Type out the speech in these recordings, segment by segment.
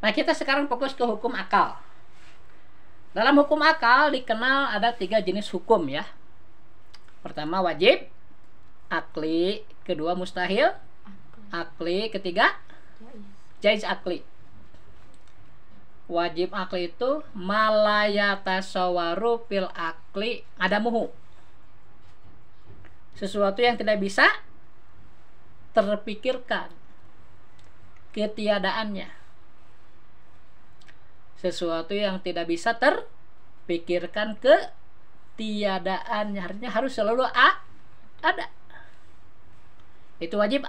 Nah, kita sekarang fokus ke hukum akal. Dalam hukum akal dikenal ada 3 jenis hukum ya. Pertama wajib akli, kedua mustahil akli, ketiga jaiz akli. Wajib akli itu malayatasawaru fil akli adamuhu. Sesuatu yang tidak bisa terpikirkan ketiadaannya. Sesuatu yang tidak bisa terpikirkan ketiadaannya, artinya harus selalu ada. Itu wajib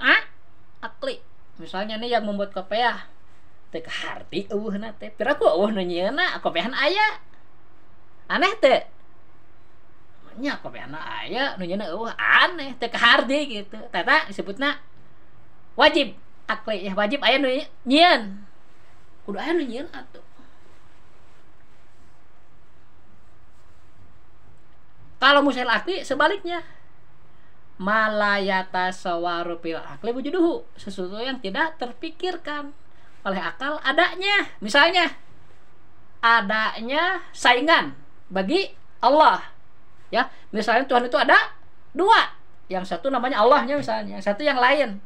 akli. Misalnya nih yang membuat kopiah teu kaharti eueuhna teh pira ku eueuh nu nyieunna kopiahan aya aneh teu nya kopiahan aya nu nyieunna eueuh aneh teu kaharti gitu tata disebutna wajib akli ya. Wajib aya nu nyieun kudu aya nu nyieun atuh. Kalau mustahil akli sebaliknya malayatasawaru fil akli wujuduhu, sesuatu yang tidak terpikirkan oleh akal adanya. Misalnya adanya saingan bagi Allah ya, misalnya Tuhan itu ada 2, yang satu namanya Allahnya misalnya, yang satu yang lain,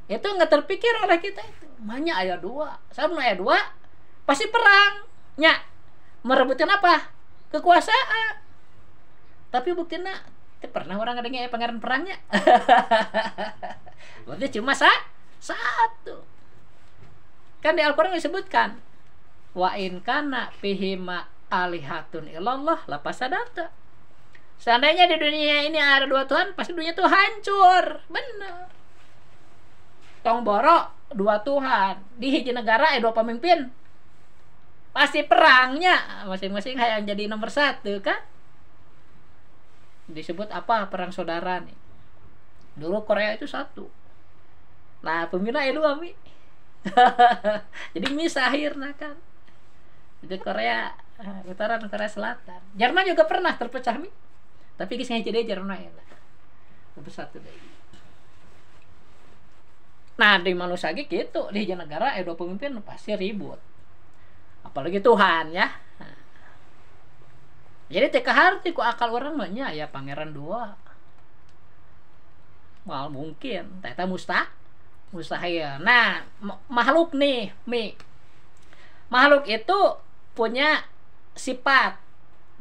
itu nggak terpikir oleh kita. Itu makanya ayat 2 sama ayat 2 pasti perangnya merebutkan apa kekuasaan, tapi buktinya pernah orang ngadengin pangeran perangnya. Berarti cuma satu. Kan di Al-Quran disebutkan wa in kana fihima alihatun illallah lafasadata. Seandainya di dunia ini ada 2 Tuhan, pasti dunia itu hancur. Bener. Tong boro 2 Tuhan di hiji negara 2 pemimpin, pasti perangnya masing-masing yang jadi nomor 1 kan. Disebut apa, perang saudara nih. Dulu Korea itu 1. Nah pemimpinnya 2 mi. Jadi misah akhirnya kan. Jadi Korea Utara dan Korea Selatan. Jerman juga pernah terpecah mi. Tapi kisahnya jadi Jerman ya. Bersatu deh. Nah di manusia gitu di negara 2 pemimpin pasti ribut. Apalagi Tuhan ya. Nah. Jadi teka harti ku akal orang banyak ya pangeran 2. Mal mungkin, ternyata mustahil. Nah, makhluk nih, makhluk itu punya sifat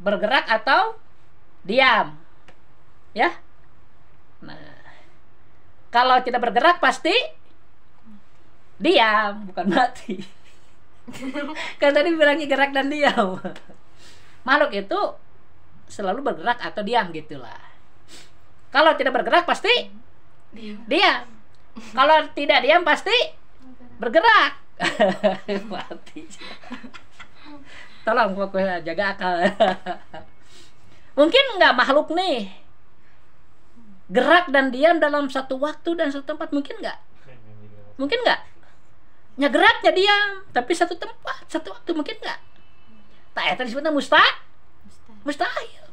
bergerak atau diam, ya. Nah, kalau tidak bergerak pasti diam, bukan mati. Kan tadi bilangnya gerak dan diam. Makhluk itu selalu bergerak atau diam gitulah. Kalau tidak bergerak pasti diam. Kalau tidak diam pasti bergerak. Mati. Tolong fokus jaga akal. Mungkin nggak makhluk nih gerak dan diam dalam satu waktu dan satu tempat, mungkin nggak? Mungkin nggak? Nya geraknya diam, tapi satu tempat, satu waktu, mungkin nggak? Tak eta disebutnya mustahil.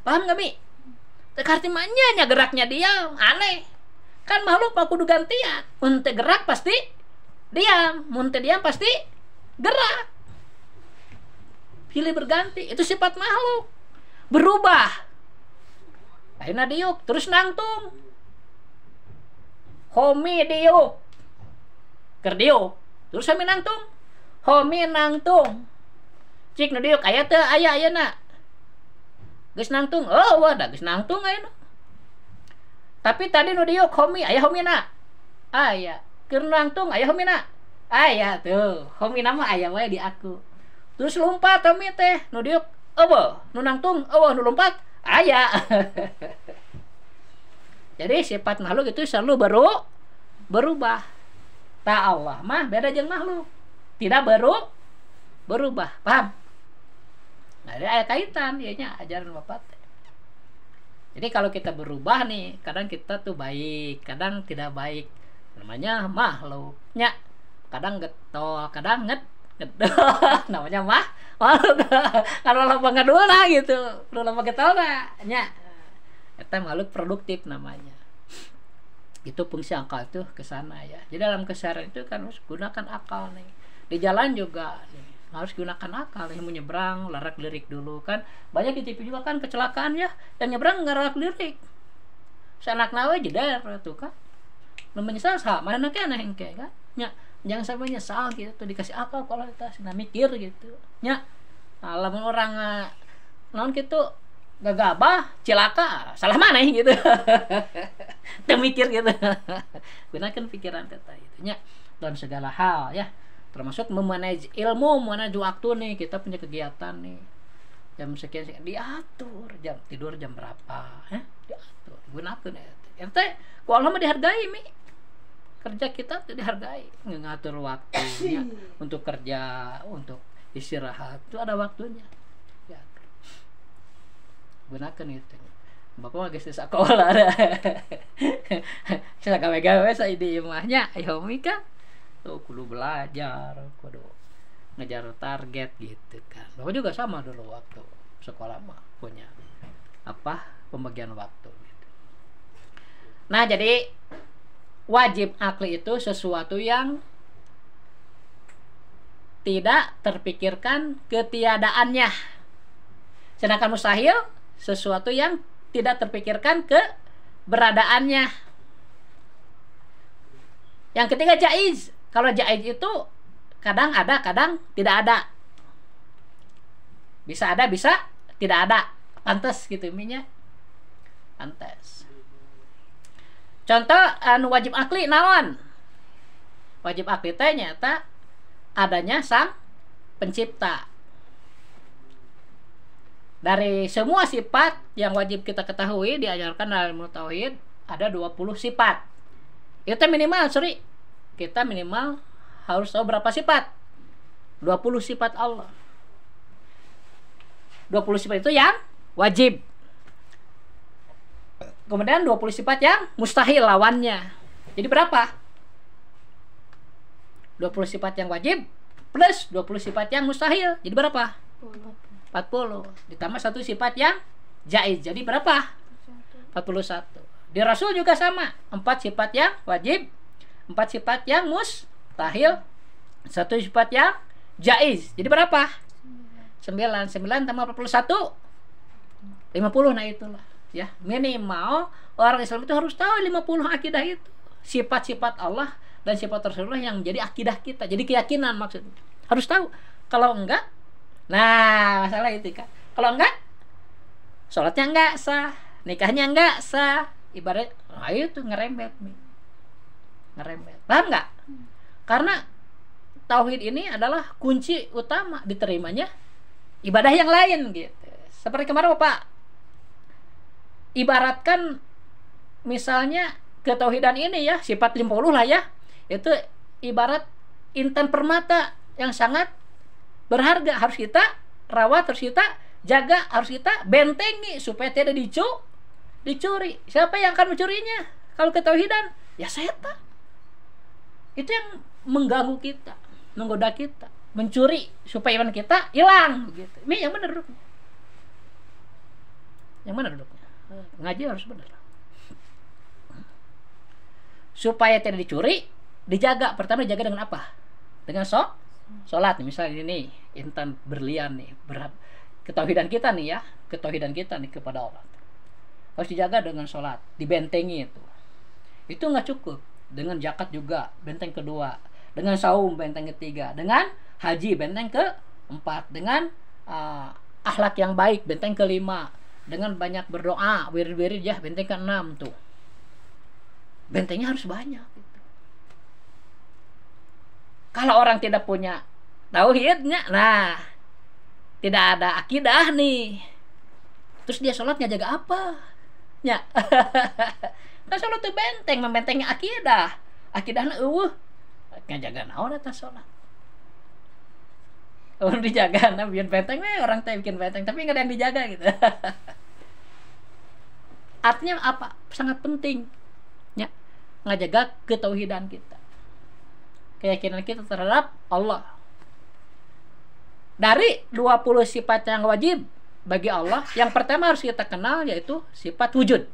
Paham nggak mi? Tekarti manya nya geraknya diam, aneh. Kan makhluk mau kudu gantian. Mun teu gerak pasti diam, mun teu diam pasti gerak. Pilih berganti, itu sifat makhluk. Berubah. Ayeuna diuk terus nangtung. Homi diuk. Keur diuk, terus homi nangtung. Homi nangtung. Cik nu diuk aya teu aya ayeuna. Geus nangtung. Oh, wadah geus nangtung ayeuna. Tapi tadi nu diuk homi aya homina. Aya. Keur nangtung aya homina. Aya tuh. Homina mah aya wae di aku. Terus lompat homi teh nu diuk eueuh, nu nangtung eueuh, nu lompat aya. Jadi sifat makhluk itu selalu berubah. Ta Allah mah beda jeung makhluk. Tidak berubah. Paham? Nah, ada kaitan ianya ajaran Bapak teh. Jadi kalau kita berubah nih, kadang kita tuh baik, kadang tidak baik. Namanya makhluknya. Kadang getol, kadang ngedol. Namanya makhluk. Kalau lama ngedol lah gitu, kalau lama getol lah nya. Eta makhluk produktif namanya. Itu fungsi akal itu ke sana ya. Jadi dalam keseharian itu kan harus gunakan akal nih. Di jalan juga nih. harus gunakan akal. Yang mau nyebrang larak lirik dulu kan. Banyak di TV juga kan kecelakaan ya, yang nyebrang nggak larak lirik. Sanak nawe jeder tuh kan. Menyesal sah, mana kena hengke kan? Nya, jangan sampai nyesal gitu, dikasih akal kualitas, nah mikir gitu. Nya, lamun orang naon gitu gagabah, cilaka, salah mana gitu. Teu mikir gitu. Gunakan pikiran kata itu nya dalam segala hal ya. Termasuk memanage ilmu, memanage waktu nih, kita punya kegiatan nih. Jam sekian diatur, jam tidur jam berapa, ya? Diatur. Gunakan ya. Ente ku Allah mah dihargai mi. Kerja kita tuh dihargai, ngatur waktunya untuk kerja, untuk istirahat itu ada waktunya ya. Gunakan itu. Bapak mah geus sekolah ada. Saya gawe-gawe saya di imahnya Yomi kan tuh kudu belajar, kudu ngejar target gitu kan. Bapak juga sama dulu waktu sekolah mah punya apa pembagian waktu gitu. Nah jadi wajib akli itu sesuatu yang tidak terpikirkan ketiadaannya. Sedangkan mustahil sesuatu yang tidak terpikirkan keberadaannya. Yang ketiga jaiz. Kalau jaiz itu kadang ada, kadang tidak ada. Bisa ada, bisa tidak ada. Pantes gitu minya. Pantes. Contoh anu wajib akli naon? Wajib akli teh nyata adanya sang pencipta. Dari semua sifat yang wajib kita ketahui diajarkan dalam ilmu tauhid ada 20 sifat. Itu minimal, sorry. Kita minimal harus tahu berapa sifat. 20 sifat Allah. 20 sifat itu yang wajib. Kemudian 20 sifat yang mustahil lawannya. Jadi berapa? 20 sifat yang wajib plus 20 sifat yang mustahil. Jadi berapa? 40. Ditambah satu sifat yang jaiz. Jadi berapa? 41. Di Rasul juga sama. 4 sifat yang wajib, 4 sifat yang mustahil, 1 sifat yang jaiz. Jadi berapa? 9 tambah 41 50. Nah itulah ya, minimal orang Islam itu harus tahu 50 akidah itu, sifat-sifat Allah dan sifat Rasulullah yang jadi akidah kita, jadi keyakinan maksudnya harus tahu. Kalau enggak, nah masalah itu kan, kalau enggak sholatnya enggak sah, nikahnya enggak sah, ibarat ayo tuh ngerembet paham enggak? Karena tauhid ini adalah kunci utama diterimanya ibadah yang lain gitu. Seperti kemarin Bapak ibaratkan misalnya ketauhidan ini ya, sifat 50 lah ya, itu ibarat intan permata yang sangat berharga, harus kita rawat, harus kita jaga, harus kita bentengi supaya tidak dicuri. Siapa yang akan mencurinya? Kalau ketauhidan ya setan. Itu yang mengganggu kita, menggoda kita, mencuri supaya iman kita hilang begitu. Ini yang benar duduknya. Yang benar duduknya. Ngaji harus benar. Supaya tidak dicuri, dijaga. Pertama dijaga dengan apa? Dengan sholat. Misalnya ini intan berlian nih, ketauhidan kita nih ya, ketauhidan kita nih kepada Allah. Harus dijaga dengan sholat, dibentengi itu. Itu nggak cukup. Dengan zakat juga, benteng kedua. Dengan saum, benteng ketiga. Dengan haji, benteng keempat. Dengan akhlak yang baik, benteng kelima. Dengan banyak berdoa, wirid-wirid ya, benteng ke-6 tuh. Bentengnya harus banyak gitu. Kalau orang tidak punya tauhidnya, nah tidak ada akidah nih, terus dia sholat nggak jaga apa ya? Kan sholat tuh benteng, membentengi akidah, akidahnya nggak jaga naon eta sholat. Orang dijaga, nah biar benteng orang teh bikin benteng, tapi nggak ada yang dijaga gitu. Artinya apa? Sangat penting ya, ngajaga ketauhidan kita, keyakinan kita terhadap Allah. Dari 20 sifat yang wajib bagi Allah, yang pertama harus kita kenal yaitu sifat wujud,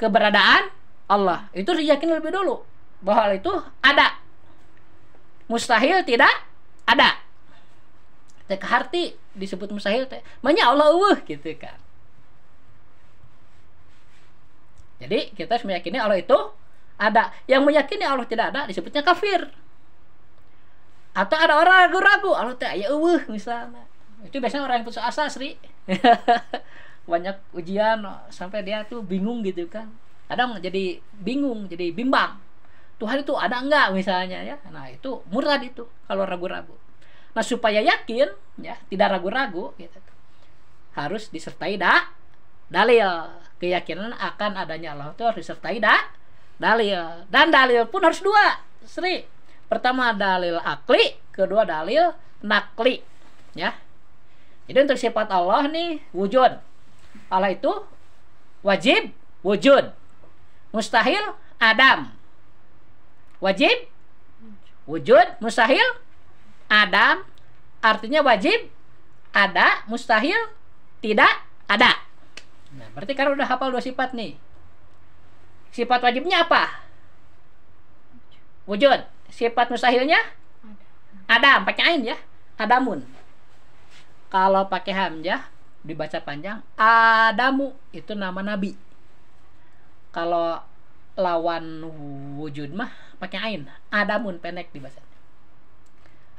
keberadaan Allah. Itu diyakini lebih dulu bahwa itu ada, mustahil tidak ada. teh harti disebut mustahil teh manya Allah gitu kan. Jadi kita harus meyakini Allah itu ada. Yang meyakini Allah tidak ada disebutnya kafir. Atau ada orang ragu-ragu Allah teh aya misalnya. Itu biasanya orang yang putus asa, Sri. Banyak ujian sampai dia tuh bingung gitu kan. Kadang jadi bingung, jadi bimbang. Tuhan itu ada enggak misalnya ya. Nah, itu murtad itu kalau ragu-ragu. Nah, supaya yakin ya, tidak ragu-ragu gitu. Harus disertai dalil. Keyakinan akan adanya Allah itu harus disertai dalil. Dan dalil pun harus dua, Sri. Pertama dalil akli, kedua dalil nakli. Ya. Jadi untuk sifat Allah nih wujud. Allah itu wajib wujud. Mustahil adam. Wajib wujud, mustahil adam. Artinya wajib ada, mustahil tidak ada. Nah, berarti kan udah hafal dua sifat nih. Sifat wajibnya apa? Wujud. Sifat mustahilnya? Adam, pakai ain ya. Adamun. Kalau pakai hamzah dibaca panjang, Adamu itu nama nabi. Kalau lawan wujud mah pakai ain, Adamun pendek dibaca.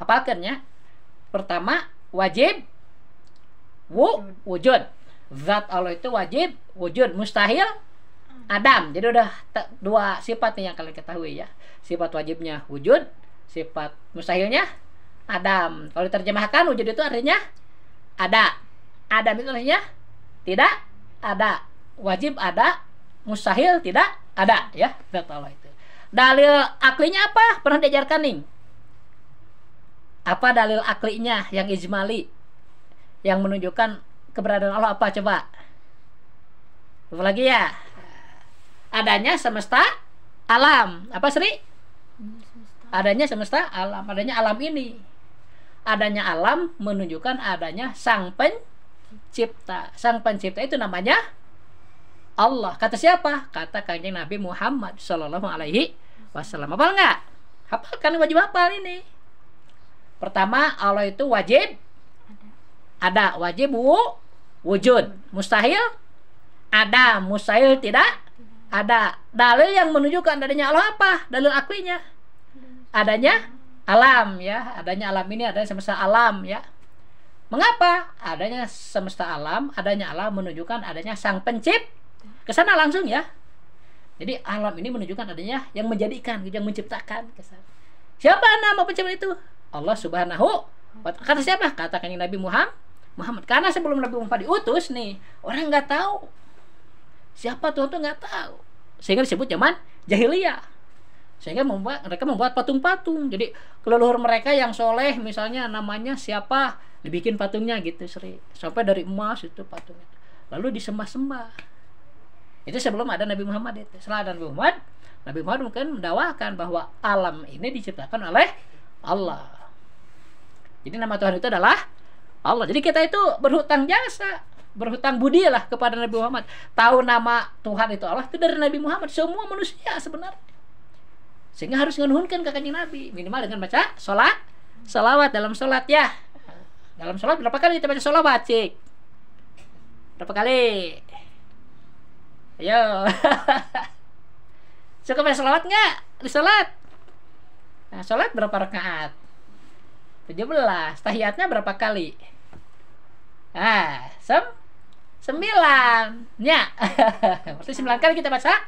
Hafalkan ya. Pertama wajib wujud. Zat Allah itu wajib wujud, mustahil adam. Jadi udah dua sifat nih yang kalian ketahui ya. Sifat wajibnya wujud, sifat mustahilnya adam. Kalau diterjemahkan wujud itu artinya ada. Adam itu artinya tidak ada. Wajib ada, mustahil tidak ada ya. Zat Allah itu. Dalil aklinya apa? Pernah diajarkan nih. Apa dalil aklinya yang ijmali? Yang menunjukkan keberadaan Allah apa coba? Apa lagi ya? Adanya semesta alam. Apa Sri? Adanya semesta alam. Adanya alam ini. Adanya alam menunjukkan adanya sang pencipta. Sang pencipta itu namanya Allah. Kata siapa? Kata Kanjeng Nabi Muhammad Sallallahu Alaihi Wasallam. Hafal nggak? Hafal kan, wajib hafal ini. Pertama Allah itu wajib ada, wajib wujud, mustahil ada, mustahil tidak ada. Dalil yang menunjukkan adanya Allah apa? Dalil aklinya adanya alam ya, adanya alam ini, adanya semesta alam ya. Mengapa adanya semesta alam, adanya alam menunjukkan adanya sang pencipta? Kesana langsung ya. Jadi alam ini menunjukkan adanya yang menjadikan, yang menciptakan. Kesana. Siapa nama pencipta itu? Allah Subhanahu wa Ta'ala. Kata siapa? Katakan Nabi Muhammad. Karena sebelum Nabi Muhammad diutus nih, orang nggak tahu siapa Tuhan, tuh nggak tahu, sehingga disebut zaman jahiliyah. Sehingga mereka membuat patung-patung. Jadi leluhur mereka yang soleh misalnya namanya siapa, dibikin patungnya gitu, Sri. Sampai dari emas itu patungnya, lalu disembah-sembah. Itu sebelum ada Nabi Muhammad itu. Setelah ada Nabi Muhammad mungkin mendakwakan bahwa alam ini diciptakan oleh Allah. Jadi nama Tuhan itu adalah Allah. Jadi kita itu berhutang jasa, berhutang budi lah kepada Nabi Muhammad. Tahu nama Tuhan itu Allah itu dari Nabi Muhammad. Semua manusia sebenarnya. Sehingga harus menuhunkan ke Kanjeng Nabi. Minimal dengan baca salawat dalam sholat ya. Dalam sholat berapa kali kita baca salawat, Cik? Berapa kali? Ayo. Suka baca salawat nggak di sholat? Nah, sholat berapa rakaat? 17. Tahiyatnya berapa kali? Ah, 9. Ya. Berarti 9 kali kita baca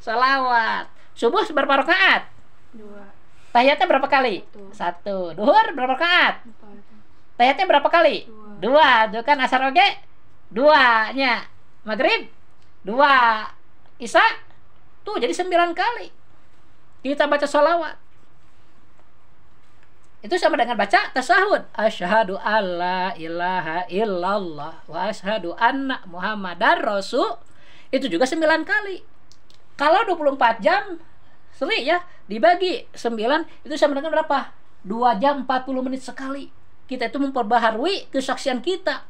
salawat. Subuh berapa rakaat? 2. Tahiyatnya berapa kali? 1. Duhur berapa rakaat? 4. Tahiyatnya berapa kali? 2. Itu kan asar oge 2 nya. Maghrib 2. Isya tuh jadi 9 kali kita baca salawat. Itu sama dengan baca tasahud. Asyhadu alla ilaha illallah wa asyhadu anna muhammadar rasul. Itu juga 9 kali. Kalau 24 jam Sri ya, dibagi 9 itu sama dengan berapa? 2 jam 40 menit sekali. Kita itu memperbaharui kesaksian kita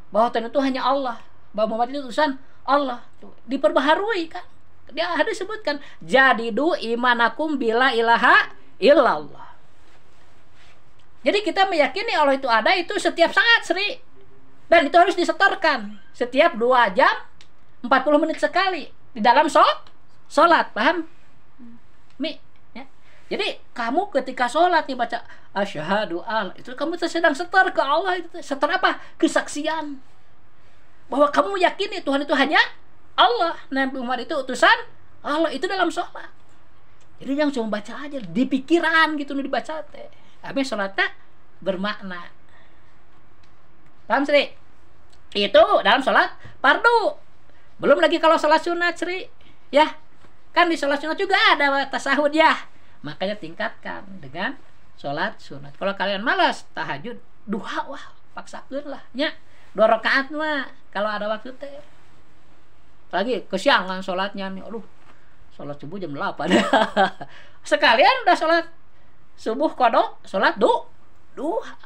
bahwa Tuhan itu hanya Allah, bahwa Muhammad itu utusan Allah. Tuh, diperbaharui kan. Dia ada sebutkan jadidu imanakum bila ilaha illallah. Jadi kita meyakini Allah itu ada itu setiap saat, Sri. Dan itu harus disetorkan setiap 2 jam 40 menit sekali di dalam sholat, paham? Mi, ya. Jadi kamu ketika sholat nih baca asyhadu an, itu kamu sedang setor ke Allah. Itu setor apa? Kesaksian bahwa kamu meyakini Tuhan itu hanya Allah, Nabi Muhammad itu utusan Allah, itu dalam sholat. Jadi yang cuma baca aja di pikiran gitu dibaca teh. Habis sholatnya bermakna. Paham, Sri? Itu dalam sholat fardu. Belum lagi kalau sholat sunat, Sri. Ya, kan di sholat sunat juga ada tasahud ya. Makanya tingkatkan dengan sholat sunat. Kalau kalian malas tahajud, duha wah paksakeun lah nya. 2 rakaat mah kalau ada waktu teh. Lagi kesiangan sholatnya nih. Aduh, sholat subuh jam 8. Sekalian udah sholat subuh kodok, sholat duha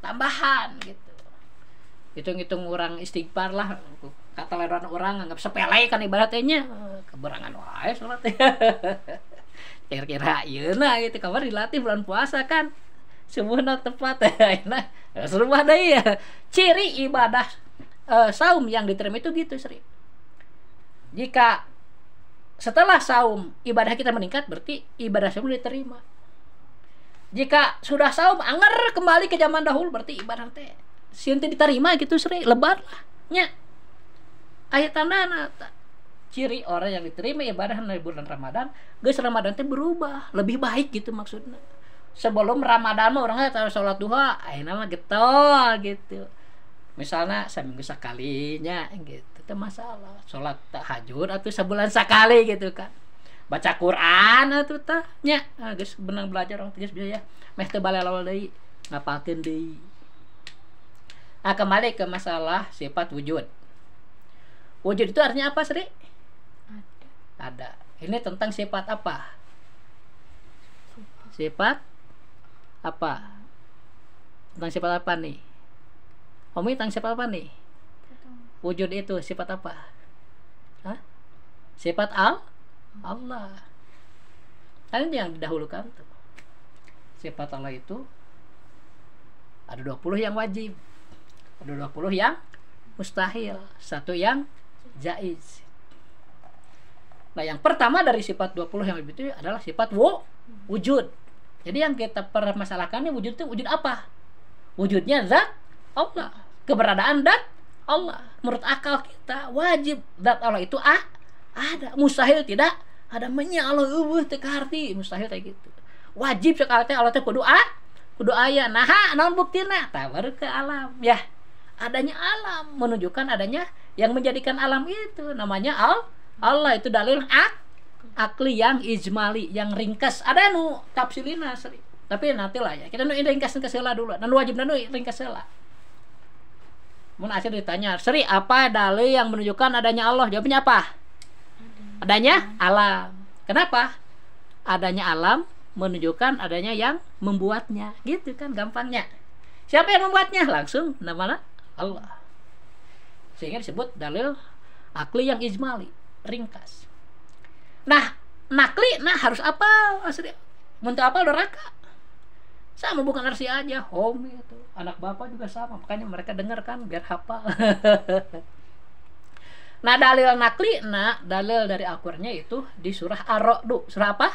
tambahan gitu. Hitung-hitung orang istighfar lah, kata leran orang anggap sepele kan ibaratnya, keberangan wae sholat. Kira-kira ieu nah gitu, kamar dilatih bulan puasa kan subuhna tepat. Nah seru deui ya. Ciri ibadah saum yang diterima itu gitu, Sri. Jika setelah saum ibadah kita meningkat, berarti ibadah saum diterima. Jika sudah saum anger kembali ke zaman dahulu, berarti ibadah teh sinti diterima gitu, Sri. Lebar lah nya. Ayat tandana ciri orang yang diterima ibadah di bulan Ramadan, geus Ramadan teh berubah, lebih baik gitu maksudnya. Sebelum Ramadan mah orangnya tahu sholat duha, ayeuna mah getol gitu. Misalnya seminggu sekalinya gitu, itu masalah. Sholat tahajud atau sebulan sekali gitu kan. Baca Quran atuh tah nya. Geus benang belajar orang geus bisa ya. Meh teu balelol deui, ngapalkeun deui. Nah, kembali ke masalah sifat wujud. Wujud itu artinya apa, Sri? Ada. Ini tentang sifat apa? Sifat apa? Tentang sifat apa nih? Omi tentang sifat apa nih? Wujud itu sifat apa? Hah? Sifat Allah. Kan yang didahulukan tuh. Sifat Allah itu ada 20 yang wajib, ada 20 yang mustahil, 1 yang jaiz. Nah, yang pertama dari sifat 20 yang itu adalah sifat wujud. Jadi yang kita permasalahkan ini wujud itu wujud apa? Wujudnya zat Allah, keberadaan zat Allah. Menurut akal kita wajib zat Allah itu ada, mustahil tidak ada menya Allah teu kaharti, mustahil kayak gitu. Wajib sekali teh Allah teh kudu aya. Nah, naon buktina? Tawar ke alam ya. Adanya alam menunjukkan adanya yang menjadikan alam itu namanya Allah. Itu dalil akli yang ijmali, yang ringkas. Ada nu tafsilina, Sri. Tapi nantilah ya. Kita nu ringkas heula dulu. Dan wajib nu ringkas heula. Mun asyik ditanya, "Sri, apa dalil yang menunjukkan adanya Allah?" Jawabnya apa? Adanya alam. Kenapa? Adanya alam menunjukkan adanya yang membuatnya. Gitu kan gampangnya. Siapa yang membuatnya? Langsung namanya Allah. Sehingga disebut dalil akli yang ijmali, ringkas. Nah, nakli harus apa? Asli mun teu apal doraka. Sama bukan arsi aja, homi itu. Anak bapak juga sama, makanya mereka dengar kan biar hafal. Nah, dalil nakli, dalil dari Al-Qur'annya itu di surah Ar-Ra'd. Surah apa?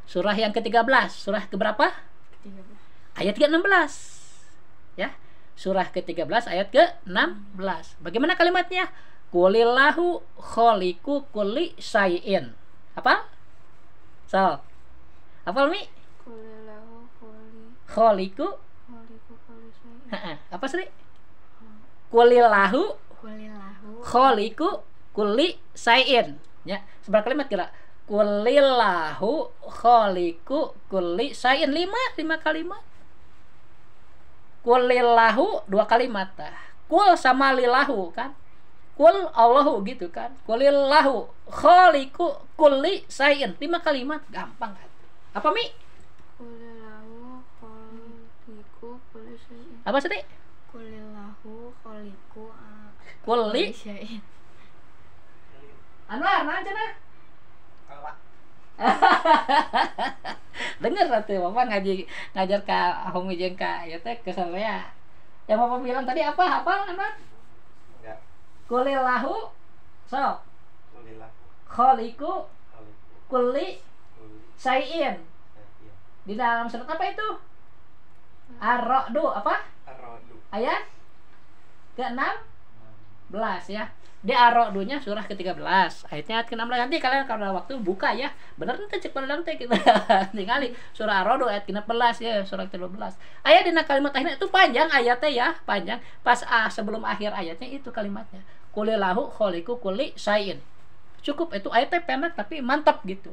Surah yang ke-13. Surah keberapa? Ayat ke-16. Ya. Surah ke-13 ayat ke-16. Bagaimana kalimatnya? Qulillahu khaliqu kulli syai'in. Apa? So. Apa Mi? Qulillahu khaliqu kulli syai'in. Apa sih? Qulillahu khaliqu kulli syai'in. Ya, seberapa kalimat kira? Qulillahu khaliqu kulli syai'in. 5 kalimat. Qulillahu 2 kalimat. Qul sama lillahu kan? Qul Allahu gitu kan? Qulillahu khaliqu kulli syai'in. 5 kalimat, gampang kan? Apa Mi? Qulillahu khaliqu kulli syai'in. Apa sih? Qulillahu khaliqu kulli syai'in. Anwar, nah aja nah. Dengar atuh Bapak ngaji ngajar ka Homi jeung ka ieu teh ke saya. Yang Bapak bilang tadi apa? Hafal anak? Enggak. Kulillahu sok. Kulillahu Khaliqu khaliqu kulli kulli syai'in. syai'in. Di dalam surat apa itu? Ar-Ra'du apa? Ar-Ra'du Ayat ke-16 ya. Di Ar-Ra'dunya surah ke-13, ayatnya ayat ke-16. Nanti kalian kalau ada waktu buka ya. Bener teh cek pada teh kita tinggali surah Ar-Ra'du ayat ke-16 ya, surah ke-12. Ayat dina kalimat akhirnya itu panjang ayatnya ya, panjang. Pas sebelum akhir ayatnya itu kalimatnya. Qulillahu khaliqu kulli syai'in. Cukup itu ayatnya pendek tapi mantap gitu.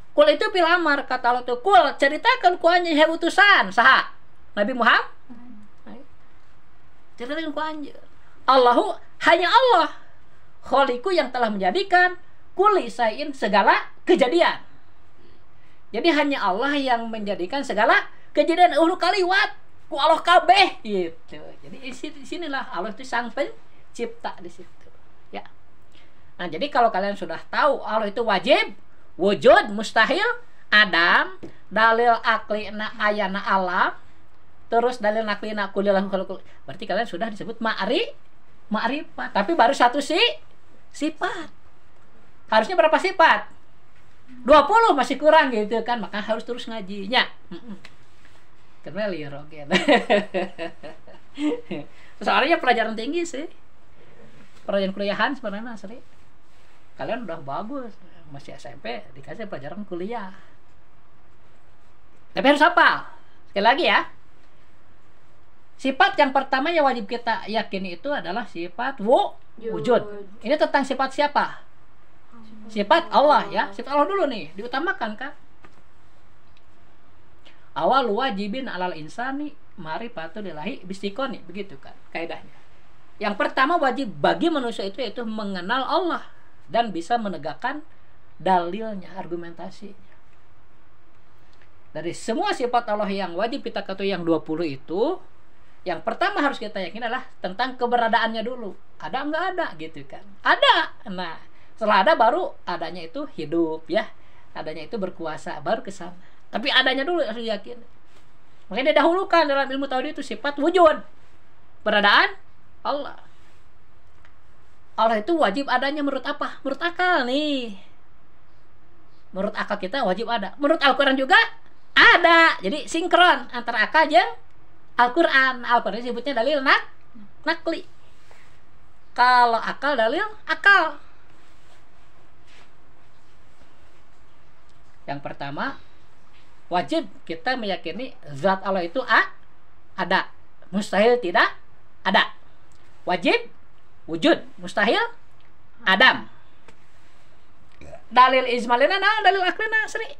Kul itu fil amar kata Allah tuh, kul ceritakan ku anjeun he utusan saha? Nabi Muhammad. Ceritakan ku anjeun. Allahu hanya Allah. Khaliqu yang telah menjadikan kulli syai'in segala kejadian. Jadi hanya Allah yang menjadikan segala kejadian kaliwat ku Allah kabeh gitu. Jadi di sinilah Allah itu sang pencipta di situ. Ya. Nah, jadi kalau kalian sudah tahu Allah itu wajib, wujud, mustahil, adam, dalil aklina ayana alam, terus dalil naklina kulillahu khalaqul. Berarti kalian sudah disebut ma'rifat. Tapi baru satu sifat. Harusnya berapa sifat? 20 masih kurang gitu kan, maka harus terus ngajinya. Karena lirogen. Soalnya pelajaran tinggi sih. Pelajaran kuliahan sebenarnya asli. Kalian udah bagus, masih SMP dikasih pelajaran kuliah. Tapi harus apa? Sekali lagi ya. Sifat yang pertama yang wajib kita yakini itu adalah sifat wujud. Ini tentang sifat siapa? Sifat Allah ya. Sifat Allah dulu nih, diutamakan kan? Awal wajibin alal insani ma'rifatul ilahi bistikoni, begitu kan kaidahnya. Yang pertama wajib bagi manusia itu yaitu mengenal Allah dan bisa menegakkan dalilnya, argumentasinya. Dari semua sifat Allah yang wajib kita ketahui yang 20 itu, yang pertama harus kita yakin adalah tentang keberadaannya dulu. Ada enggak ada gitu kan? Ada. Nah, setelah ada baru adanya itu hidup ya. Adanya itu berkuasa baru ke sana. Tapi adanya dulu harus yakin. Makanya didahulukan dalam ilmu tauhid itu sifat wujud. Keberadaan Allah. Allah itu wajib adanya menurut apa? Menurut akal nih. Menurut akal kita wajib ada. Menurut Al-Quran juga ada. Jadi sinkron antara akal dan Al-Quran. Al-Quran disebutnya dalil nakli. Kalau akal dalil akal. Yang pertama wajib kita meyakini zat Allah itu ada. Mustahil tidak ada. Wajib wujud, mustahil adam. Dalil ijmalina dalil aklina seri.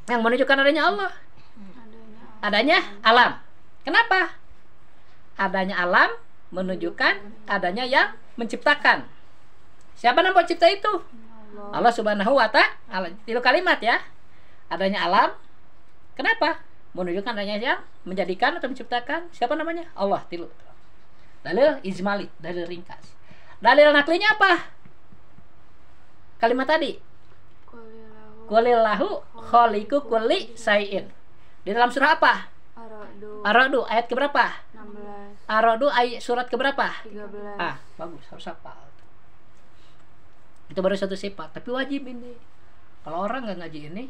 Yang menunjukkan adanya Allah. Adanya alam. Kenapa? Adanya alam menunjukkan adanya yang menciptakan. Siapa yang mencipta itu? Allah Subhanahu wa ta'ala. Itu kalimat ya. Adanya alam. Kenapa? Menunjukkan adanya yang menjadikan atau menciptakan. Siapa namanya? Allah. Tilu. Dalil ijmali, dalil ringkas. Dalil naklinya apa? Kalimat tadi. Qulillahu khaliqu kulli syai'in. Di dalam surah apa? Ar-Ra'du ayat keberapa? 16. Ar-Ra'du ayat surat keberapa? 13. Bagus, harus hafal. Itu baru satu sifat, tapi wajib ini. Kalau orang nggak ngaji ini,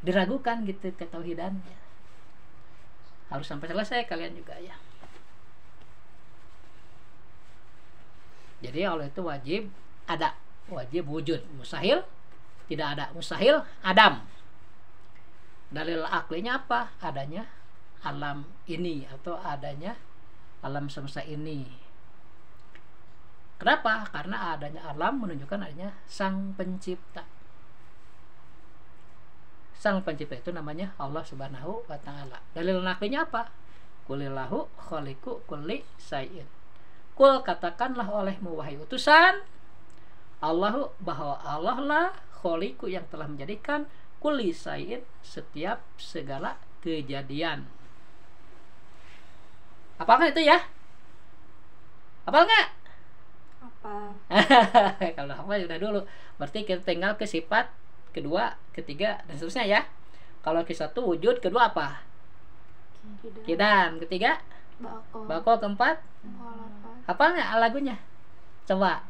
diragukan gitu ketauhidannya. Harus sampai selesai kalian juga ya. Jadi Allah itu wajib ada, wajib wujud, mustahil tidak ada, mustahil adam. Dalil aklinya apa? Adanya alam ini atau adanya alam semesta ini. Kenapa? Karena adanya alam menunjukkan adanya sang pencipta. Sang pencipta itu namanya Allah Subhanahu wa ta'ala. Dalil naklinya apa? Qulillahu khaliqu kulli syai'in. Kul katakanlah olehmu wahai utusan Allahu bahwa Allah lah khaliqu yang telah menjadikan kulli syai'in setiap segala kejadian. Apakah itu ya? Apal nggak? Apa? Kalau apa udah dulu. Berarti kita tinggal ke sifat kedua, ketiga, dan seterusnya ya. Kalau ke-1 wujud, kedua apa? Kidam, ketiga Bako. bako, keempat Mukhalafat. hafal nggak lagunya? Coba.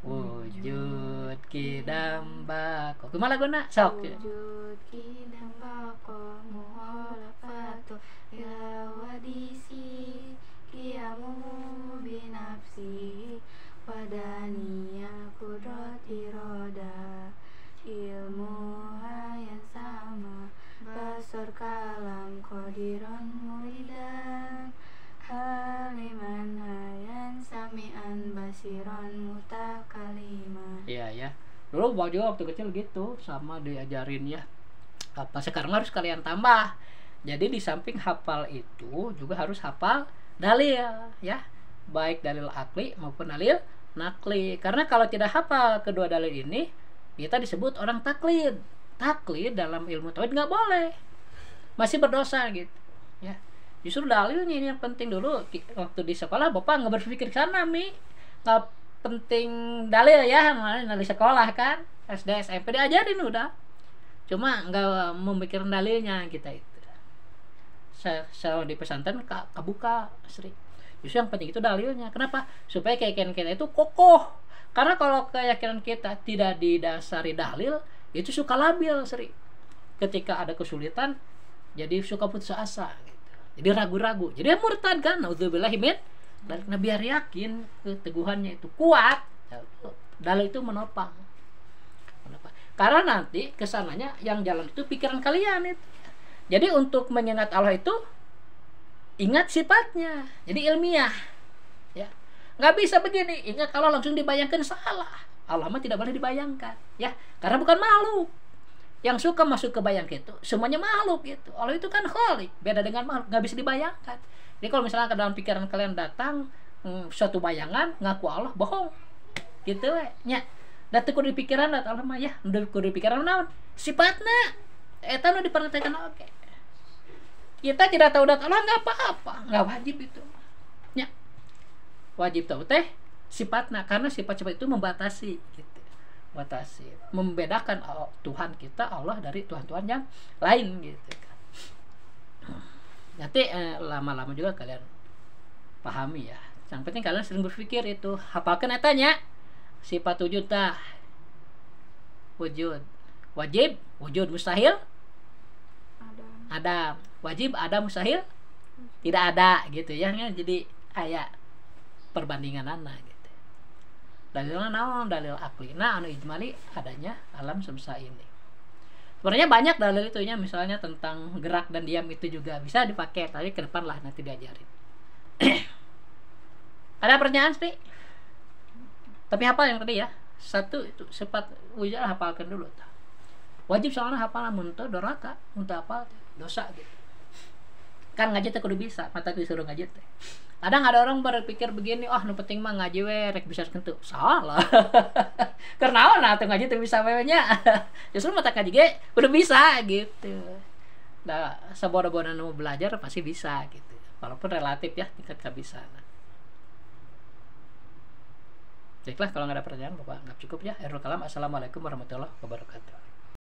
Wujud kidam bako. Kumaha laguna? Sok. Wujud kidam bako mukhalafatu ila wadisi qiyamu binafsi wadaniyal kudrati roda ilmu yang sama basar kalam qadiran muridan haliman hayan sami'an basiran mutakaliman. Iya ya. Dulu Bang juga waktu kecil gitu, sama diajarin ya. Apa sekarang harus kalian tambah. Jadi di samping hafal itu juga harus hafal dalil ya. Baik dalil akli maupun dalil nakli. Karena kalau tidak hafal kedua dalil ini, kita disebut orang taklid. Taklid dalam ilmu tauhid nggak boleh. Masih berdosa gitu. Ya. Justru dalilnya ini yang penting dulu. Waktu di sekolah Bapak nggak berpikir ke sana, Mi. Nggak penting dalil ya, dari sekolah kan. SD, SMP diajarin udah. Cuma nggak memikirkan dalilnya kita itu. Saya di pesantren kebuka sering. Justru yang penting itu dalilnya. Kenapa? Supaya keyakinan kita itu kokoh. Karena kalau keyakinan kita tidak didasari dalil, itu suka labil sering. Ketika ada kesulitan, jadi suka putus asa. Jadi ragu-ragu, jadi murtad kan, naudzubillahi min. Nah, biar yakin keteguhannya itu kuat, dalil itu menopang. Karena nanti kesananya yang jalan itu pikiran kalian itu. Jadi untuk mengingat Allah itu ingat sifatnya, jadi ilmiah. Ya, nggak bisa begini, ingat Allah langsung dibayangkan salah. Allah mah tidak boleh dibayangkan, ya, karena bukan makhluk. Yang suka masuk ke bayang itu semuanya makhluk gitu. Allah itu kan khalik, beda dengan makhluk, nggak bisa dibayangkan. Jadi kalau misalnya ke dalam pikiran kalian datang suatu bayangan ngaku Allah, bohong gitu nya. Da teu kudu di pikiran Allah mah ya, kudu di pikiran naon? Sifatna eta nu diperhatikan oke. Kita tidak tahu dat Allah nggak apa-apa, nggak wajib itu. Nya. Wajib tahu teh sifatna, karena sifat-sifat itu membatasi gitu. Batasi, membedakan Tuhan kita Allah dari Tuhan-Tuhan yang lain gitu kan. Nanti lama-lama juga kalian pahami ya. Yang penting kalian sering berpikir itu, hafalkan etanya. Sifat wujud tah. Wujud wajib, wujud mustahil ada. Wajib ada, mustahil tidak ada gitu ya. Jadi ayat perbandingan anak gitu. Dalilnya naon? Dalil akli. Nah, anu ijmali adanya alam semesta ini. Sebenarnya banyak dalil itunya, misalnya tentang gerak dan diam itu juga bisa dipakai, tapi ke depan lah nanti diajarin. Ada pertanyaan sih? Tapi hafal yang tadi ya. Satu itu sifat wujud hafalkan dulu. Wajib soalnya hafal mun teu doraka, mun teu hafal dosa gitu. Kan ngaji teh kudu bisa, mata disuruh ngaji teh. Kadang ada orang berpikir begini, oh nu penting mah ngaji we rek bisa kentu. Salah. Karena nah teu ngaji teu bisa we nya. Justru mata ngaji ge udah bisa gitu. Nah, sabodo-bodo nu belajar pasti bisa gitu. Walaupun relatif ya tingkat kebiasaan. Baiklah, kalau nggak ada pertanyaan Bapak anggap cukup ya. Akhirul kalam. Assalamualaikum warahmatullahi wabarakatuh.